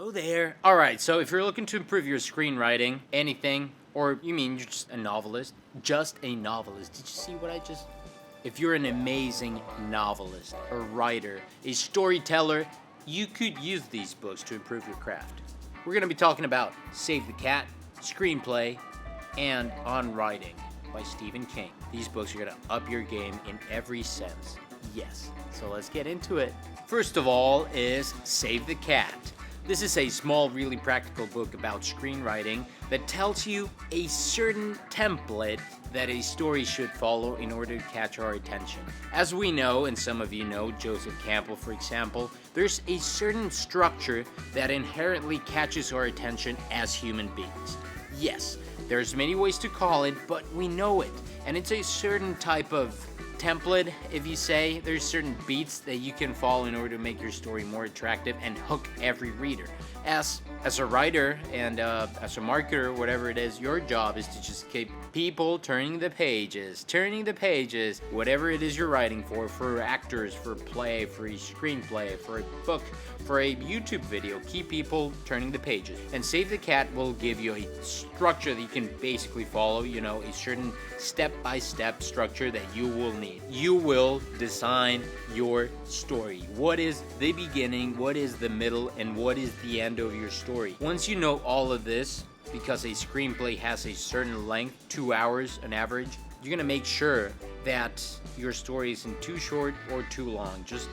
Hello there. Alright, so if you're looking to improve your screenwriting, anything, or you mean you're just a novelist? Just a novelist. Did you see what I just... If you're an amazing novelist, a writer, a storyteller, you could use these books to improve your craft. We're going to be talking about Save the Cat, Screenplay, and On Writing by Stephen King. These books are going to up your game in every sense. Yes. So let's get into it. First of all is Save the Cat. This is a small, really practical book about screenwriting that tells you a certain template that a story should follow in order to catch our attention. As we know, and some of you know, Joseph Campbell, for example, there's a certain structure that inherently catches our attention as human beings. Yes, there's many ways to call it, but we know it. And it's a certain type of template, if you say. There's certain beats that you can follow in order to make your story more attractive and hook every reader. As a writer and as a marketer, whatever it is, your job is to just keep people turning the pages, whatever it is you're writing for actors, for play, for a screenplay, for a book, for a YouTube video. Keep people turning the pages. And Save the Cat will give you a structure that you can basically follow, a certain step-by-step structure that you will need. You will design your story. What is the beginning, what is the middle, and what is the end of your story? Once you know all of this, because a screenplay has a certain length, 2 hours on average, you're gonna make sure that your story isn't too short or too long. Just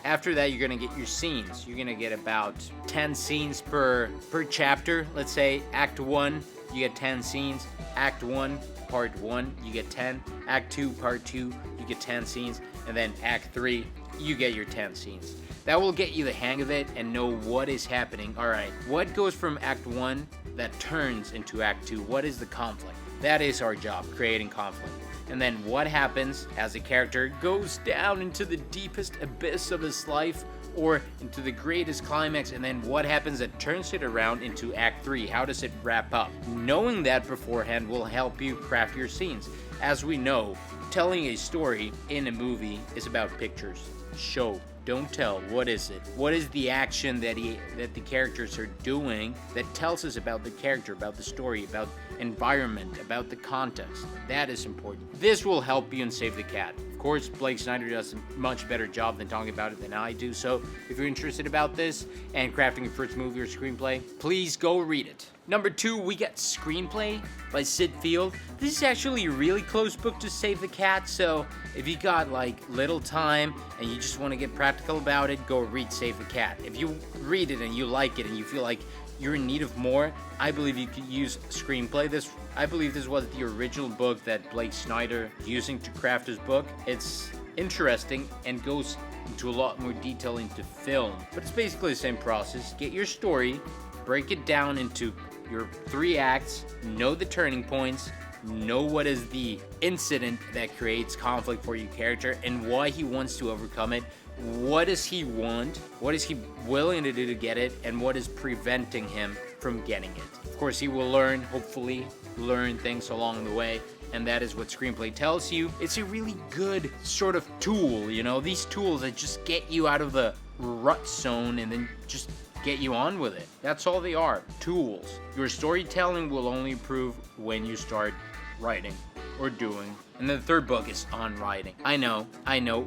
after that, you're gonna get your scenes. You're gonna get about 10 scenes per chapter. Let's say Act 1, you get 10 scenes. Act 1, Part 1, you get 10. Act 2, Part 2, you get 10 scenes. And then Act 3, you get your 10 scenes. That will get you the hang of it and know what is happening. Alright, what goes from Act 1 that turns into Act 2? What is the conflict? That is our job, creating conflict. And then what happens as a character goes down into the deepest abyss of his life or into the greatest climax, and then what happens that turns it around into Act 3? How does it wrap up? Knowing that beforehand will help you craft your scenes. As we know, telling a story in a movie is about pictures. Show, don't tell. What is it? What is the action that the characters are doing that tells us about the character, about the story, about environment, about the context? That is important. This will help you in Save the Cat. Of course, Blake Snyder does a much better job than talking about it than I do, so if you're interested about this and crafting your first movie or screenplay, please go read it. Number 2, we got Screenplay by Sid Field. This is actually a really close book to Save the Cat, so if you got little time and you just want to get practical about it, go read Save the Cat. If you read it and you like it and you feel like you're in need of more, I believe you could use Screenplay. I believe this was the original book that Blake Snyder using to craft his book. It's interesting and goes into a lot more detail into film, but it's basically the same process. Get your story, break it down into your 3 acts, know the turning points, know what is the incident that creates conflict for your character and why he wants to overcome it. What does he want? What is he willing to do to get it? And what is preventing him from getting it? Of course, he will hopefully learn things along the way. And that is what Screenplay tells you. It's a really good sort of tool, these tools that just get you out of the rut zone and then just get you on with it. That's all they are, tools. Your storytelling will only improve when you start writing or doing. And the third book is On Writing. I know.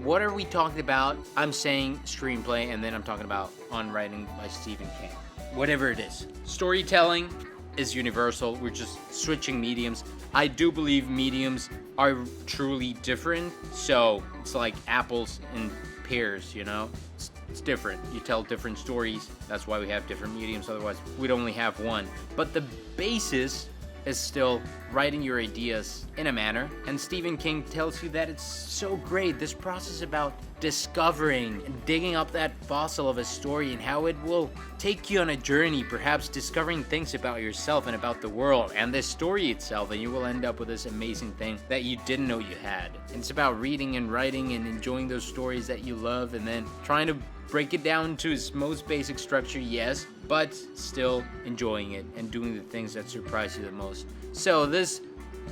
What are we talking about? I'm saying Screenplay, and then I'm talking about On Writing by Stephen King. Whatever it is. Storytelling is universal. We're just switching mediums. I do believe mediums are truly different. So it's like apples and pears, It's different. You tell different stories. That's why we have different mediums. Otherwise, we'd only have one. But the basis is still writing your ideas in a manner. And Stephen King tells you that it's so great. This process about discovering and digging up that fossil of a story and how it will take you on a journey, perhaps discovering things about yourself and about the world and the story itself, and you will end up with this amazing thing that you didn't know you had. And it's about reading and writing and enjoying those stories that you love and then trying to break it down to its most basic structure, yes, but still enjoying it and doing the things that surprise you the most. So this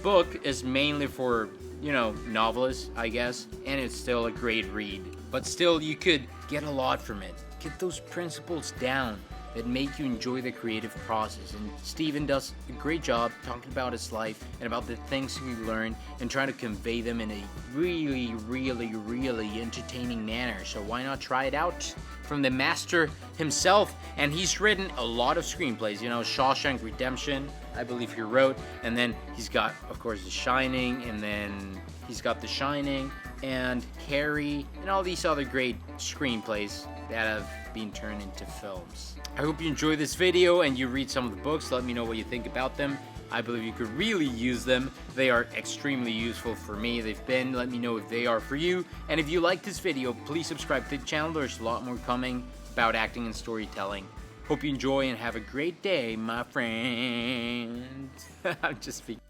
book is mainly for, novelists, I guess, and it's still a great read. But still, you could get a lot from it. Get those principles down. that make you enjoy the creative process. And Steven does a great job talking about his life and about the things he learned and trying to convey them in a really, really, really entertaining manner. So why not try it out from the master himself? And he's written a lot of screenplays, you know, Shawshank Redemption, I believe he wrote, and then he's got, of course, The Shining, and then he's got The Shining and Carrie and all these other great screenplays that have been turned into films. I hope you enjoy this video and you read some of the books. Let me know what you think about them. I believe you could really use them. They are extremely useful for me. They've been. Let me know if they are for you. And if you like this video, please subscribe to the channel. There's a lot more coming about acting and storytelling. Hope you enjoy and have a great day, my friends. I'm just speaking.